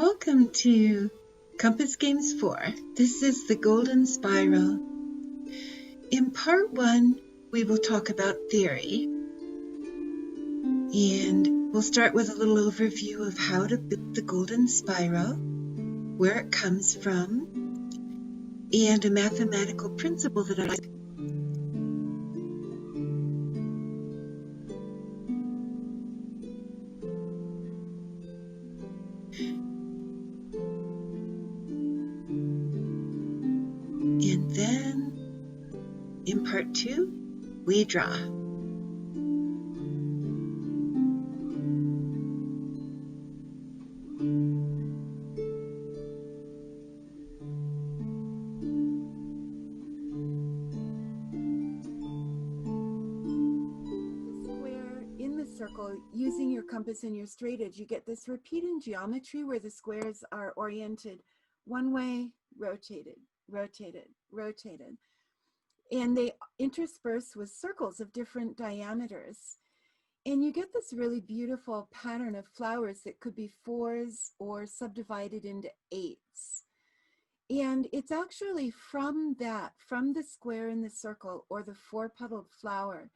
Welcome to Compass Games 4. This is the Golden Spiral. In part 1, we will talk about theory. And we'll start with a little overview of how to build the Golden Spiral, where it comes from, and a mathematical principle that I And then, in part 2, we draw. Circle, using your compass and your straightedge, you get this repeat in geometry where the squares are oriented one way, rotated, rotated, rotated. And they intersperse with circles of different diameters. And you get this really beautiful pattern of flowers that could be 4s or subdivided into 8s. And it's actually from that, from the square in the circle or the 4-petaled flower,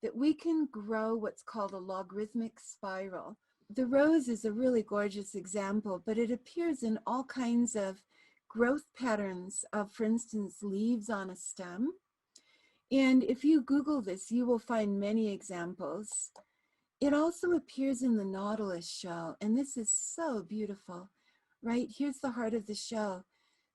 that we can grow what's called a logarithmic spiral. The rose is a really gorgeous example, but it appears in all kinds of growth patterns of, for instance, leaves on a stem. And if you Google this, you will find many examples. It also appears in the nautilus shell, and this is so beautiful, right? Here's the heart of the shell.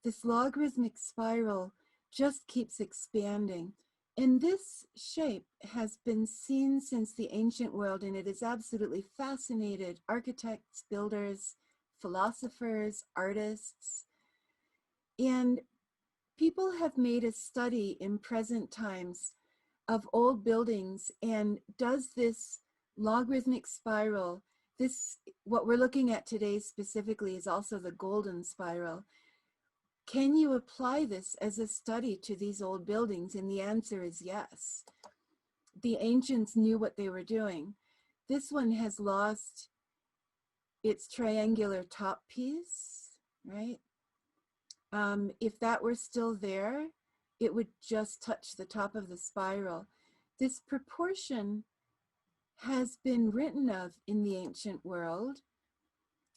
This logarithmic spiral just keeps expanding. And this shape has been seen since the ancient world, and it has absolutely fascinated architects, builders, philosophers, artists. And people have made a study in present times of old buildings, and does this logarithmic spiral, what we're looking at today specifically is also the golden spiral. Can you apply this as a study to these old buildings? And the answer is yes. The ancients knew what they were doing. This one has lost its triangular top piece, right? If that were still there, it would just touch the top of the spiral. This proportion has been written of in the ancient world,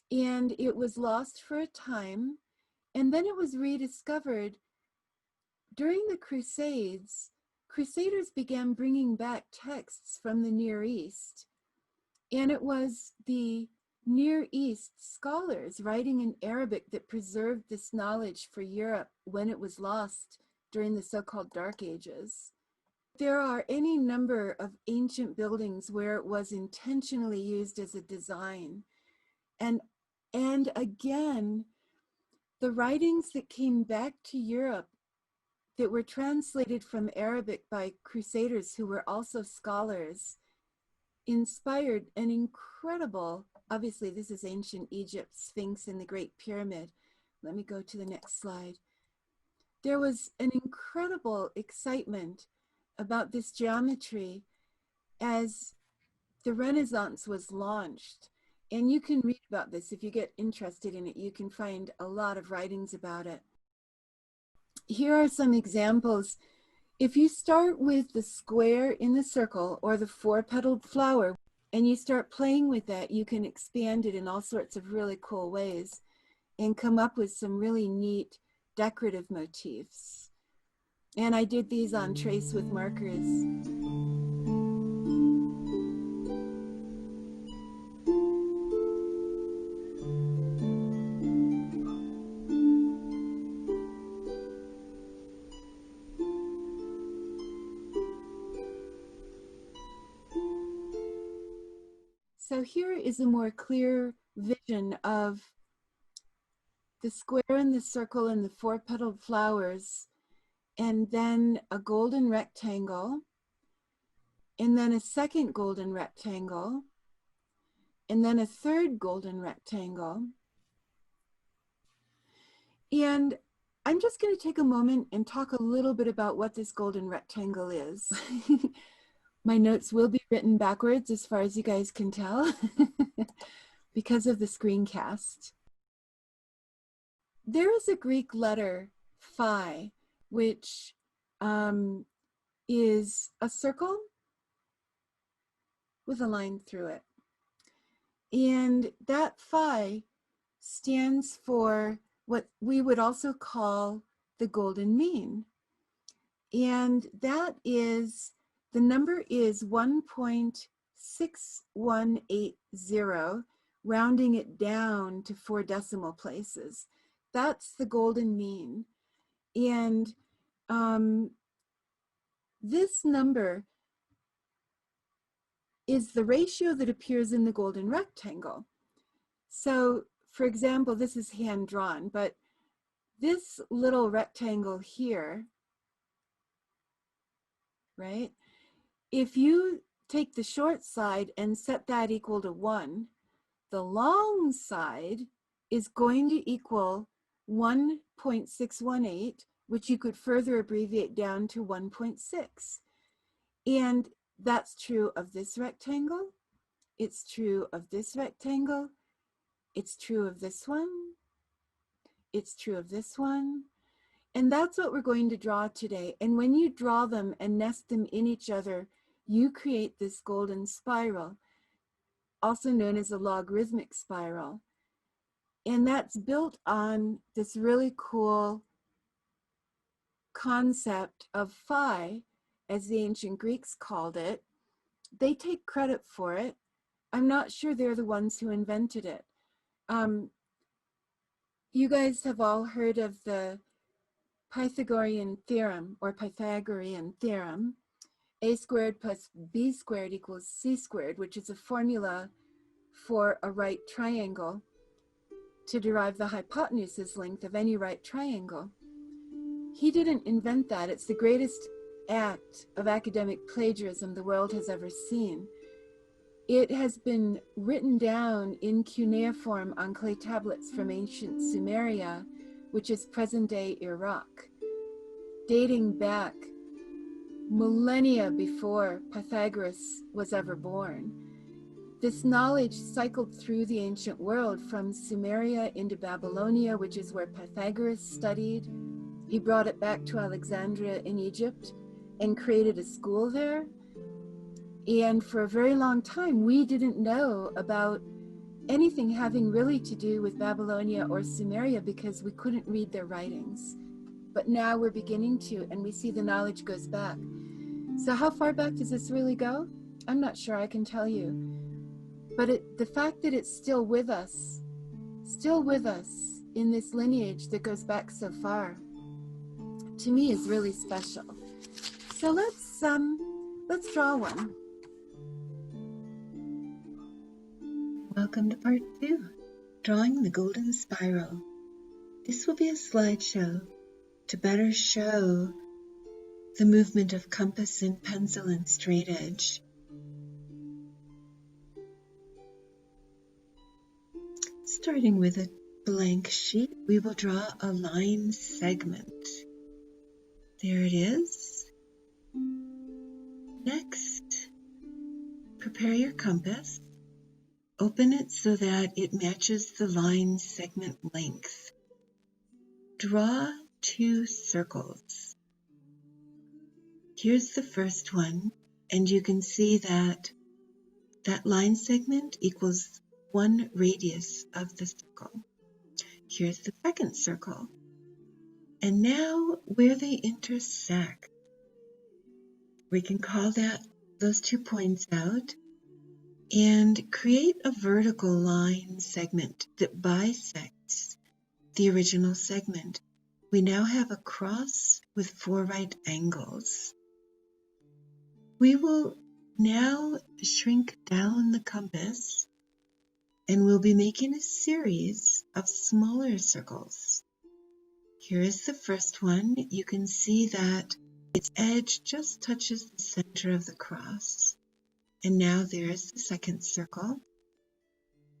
and it was lost for a time. And then it was rediscovered during the Crusades. Crusaders began bringing back texts from the Near East, and it was the Near East scholars writing in Arabic that preserved this knowledge for Europe when it was lost during the so-called Dark Ages. There are any number of ancient buildings where it was intentionally used as a design. And again, the writings that came back to Europe that were translated from Arabic by crusaders who were also scholars inspired an incredible, obviously this is ancient Egypt, Sphinx and the Great Pyramid. Let me go to the next slide. There was an incredible excitement about this geometry as the Renaissance was launched. And you can read about this if you get interested in it. You can find a lot of writings about it. Here are some examples. If you start with the square in the circle or the 4-petaled flower, and you start playing with that, you can expand it in all sorts of really cool ways and come up with some really neat decorative motifs. And I did these on trace with markers. So here is a more clear vision of the square and the circle and the 4-petaled flowers, and then a golden rectangle, and then a second golden rectangle, and then a third golden rectangle. And I'm just going to take a moment and talk a little bit about what this golden rectangle is. My notes will be written backwards as far as you guys can tell because of the screencast. there is a Greek letter phi, which is a circle with a line through it. And that phi stands for what we would also call the golden mean. And that is, the number is 1.6180, rounding it down to 4 decimal places. That's the golden mean. And this number is the ratio that appears in the golden rectangle. So, for example, this is hand drawn, but this little rectangle here, right? If you take the short side and set that equal to 1, the long side is going to equal 1.618, which you could further abbreviate down to 1.6. And that's true of this rectangle. It's true of this rectangle. It's true of this one. It's true of this one. And that's what we're going to draw today. And when you draw them and nest them in each other, you create this golden spiral, also known as a logarithmic spiral. And that's built on this really cool concept of phi, as the ancient Greeks called it. They take credit for it. I'm not sure they're the ones who invented it. You guys have all heard of the Pythagorean Theorem, or Pythagorean Theorem. A squared plus b squared equals c squared, which is a formula for a right triangle to derive the hypotenuse's length of any right triangle. He didn't invent that. It's the greatest act of academic plagiarism the world has ever seen. It has been written down in cuneiform on clay tablets from ancient Sumeria, which is present-day Iraq, dating back millennia before Pythagoras was ever born. This knowledge cycled through the ancient world from Sumeria into Babylonia, which is where Pythagoras studied. He brought it back to Alexandria in Egypt and created a school there. And for a very long time, we didn't know about anything having really to do with Babylonia or Sumeria because we couldn't read their writings. But now we're beginning to, and we see the knowledge goes back. So how far back does this really go? I'm not sure I can tell you. But the fact that it's still with us in this lineage that goes back so far, to me is really special. So let's draw one. Welcome to part 2, drawing the golden spiral. This will be a slideshow to better show the movement of compass and pencil and straight edge. Starting with a blank sheet, we will draw a line segment. There it is. Next, prepare your compass. Open it so that it matches the line segment length. Draw 2 circles. Here's the first one, and you can see that that line segment equals 1 radius of the circle. Here's the second circle. And now where they intersect, we can call those 2 points out and create a vertical line segment that bisects the original segment. We now have a cross with 4 right angles. We will now shrink down the compass and we'll be making a series of smaller circles. Here is the first one. You can see that its edge just touches the center of the cross. And now there's the second circle.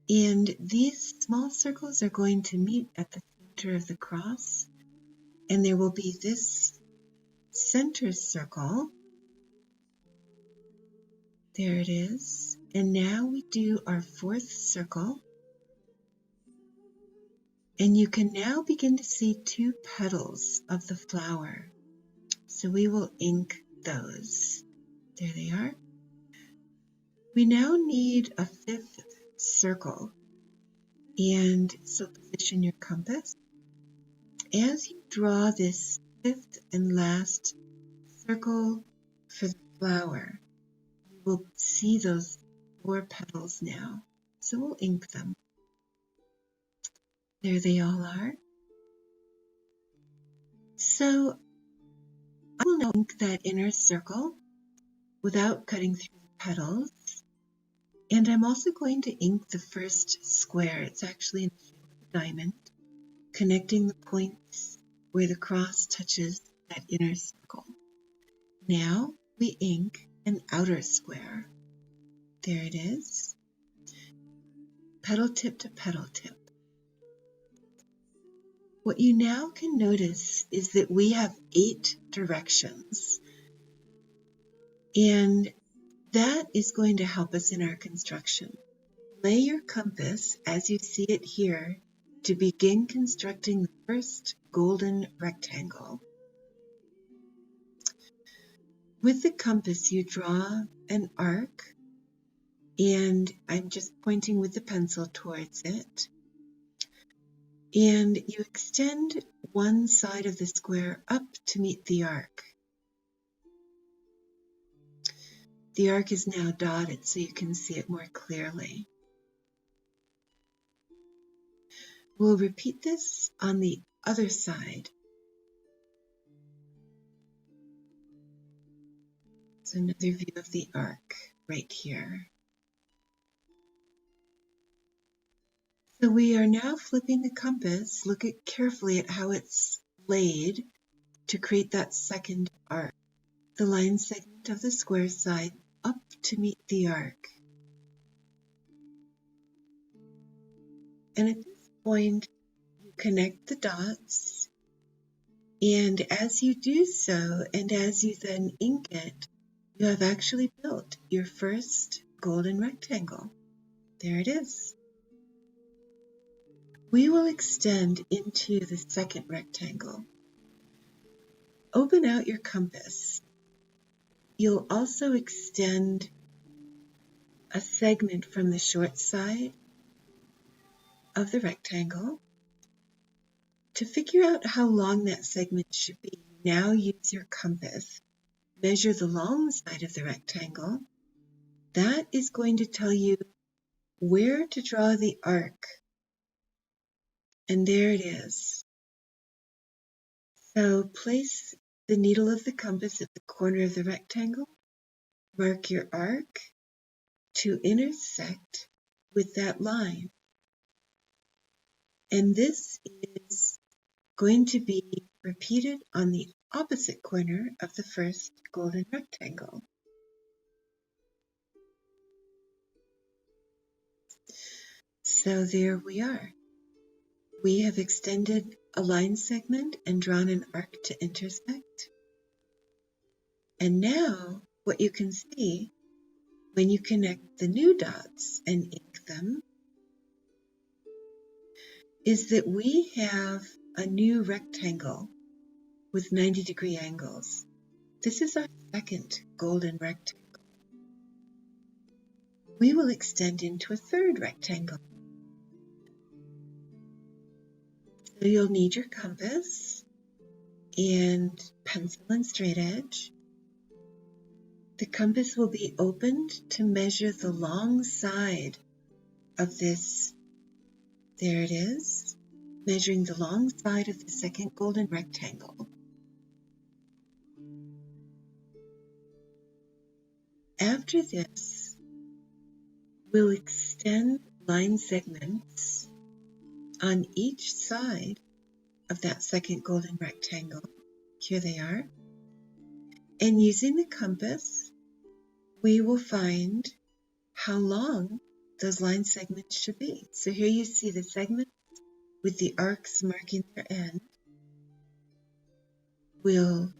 And these small circles are going to meet at the center of the cross. And there will be this center circle. There it is. And now we do our 4th circle. And you can now begin to see 2 petals of the flower. So we will ink those. There they are. We now need a 5th circle. And so position your compass. As you draw this 5th and last circle for the flower, you will see those 4 petals now. So we'll ink them. There they all are. So I will now ink that inner circle without cutting through the petals. And I'm also going to ink the first square. It's actually in the shape of a diamond, connecting the points where the cross touches that inner circle. Now we ink an outer square. There it is. Petal tip to petal tip. What you now can notice is that we have 8 directions. And that is going to help us in our construction. Lay your compass, as you see it here, to begin constructing the first golden rectangle. With the compass, you draw an arc, and I'm just pointing with the pencil towards it. And you extend one side of the square up to meet the arc. The arc is now dotted so you can see it more clearly. We'll repeat this on the other side. So another view of the arc right here. So we are now flipping the compass. Look carefully at how it's laid to create that second arc. The line segment of the square side up to meet the arc. And at this point, you connect the dots. And as you do so, and as you then ink it, you have actually built your first golden rectangle. There it is. We will extend into the second rectangle. Open out your compass. You'll also extend a segment from the short side of the rectangle. To figure out how long that segment should be, now use your compass. Measure the long side of the rectangle. That is going to tell you where to draw the arc. And there it is. So place the needle of the compass at the corner of the rectangle. Mark your arc to intersect with that line. And this is going to be repeated on the opposite corner of the first golden rectangle. So there we are. We have extended a line segment and drawn an arc to intersect. And now what you can see when you connect the new dots and ink them is that we have a new rectangle with 90-degree angles. This is our second golden rectangle. We will extend into a third rectangle. So you'll need your compass and pencil and straight edge. The compass will be opened to measure the long side of this. There it is, measuring the long side of the second golden rectangle. After this, we'll extend line segments on each side of that second golden rectangle. Here they are. And using the compass, we will find how long those line segments should be. So here you see the segments with the arcs marking their end. We'll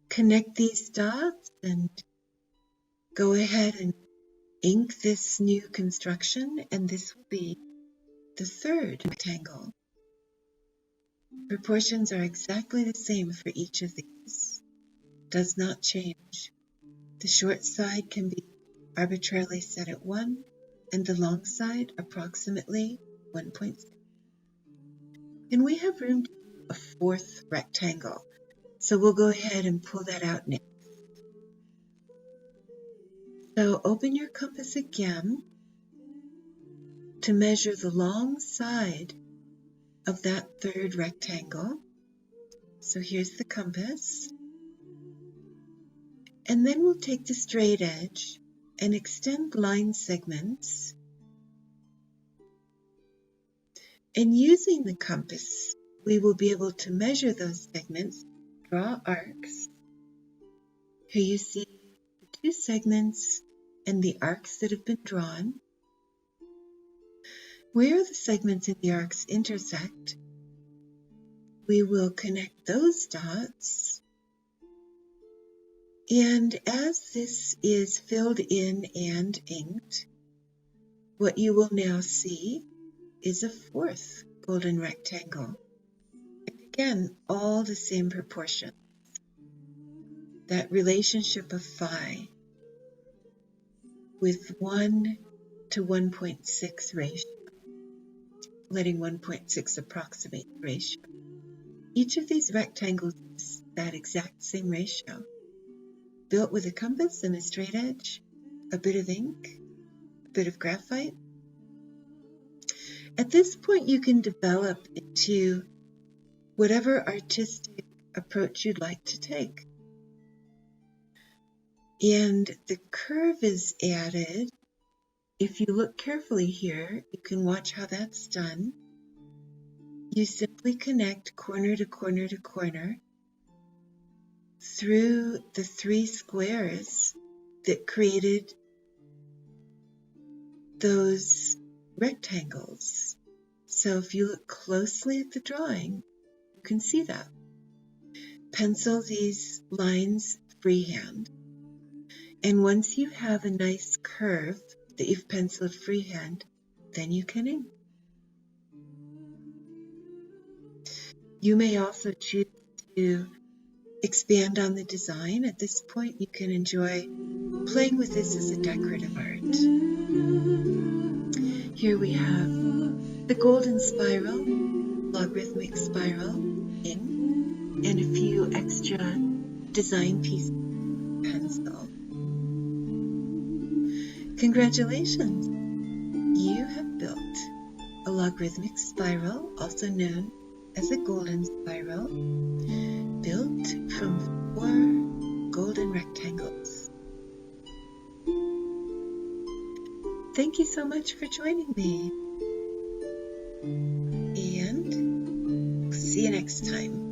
connect these dots and go ahead and ink this new construction, and this will be the third rectangle. Proportions are exactly the same for each of these. Does not change. The short side can be arbitrarily set at 1, and the long side approximately 1.6. And we have room to do a fourth rectangle, so we'll go ahead and pull that out next. So open your compass again to measure the long side of that third rectangle. So here's the compass. And then we'll take the straight edge and extend line segments. And using the compass, we will be able to measure those segments, draw arcs. Here you see the two segments and the arcs that have been drawn. Where the segments and the arcs intersect, we will connect those dots. And as this is filled in and inked, what you will now see is a fourth golden rectangle. And again, all the same proportion. That relationship of phi with 1 to 1.6 ratio, letting 1.6 approximate the ratio. Each of these rectangles is that exact same ratio, built with a compass and a straight edge, a bit of ink, a bit of graphite. At this point, you can develop into whatever artistic approach you'd like to take. And the curve is added. If you look carefully here, you can watch how that's done. You simply connect corner to corner to corner through the three squares that created those rectangles. So if you look closely at the drawing, you can see that. Pencil these lines freehand. And once you have a nice curve that you've penciled freehand, then you can ink. You may also choose to expand on the design. At this point, you can enjoy playing with this as a decorative art. Here we have the golden spiral, logarithmic spiral, ink, and a few extra design pieces of pencil. Congratulations! You have built a logarithmic spiral, also known as a golden spiral, built from 4 golden rectangles. Thank you so much for joining me, and see you next time.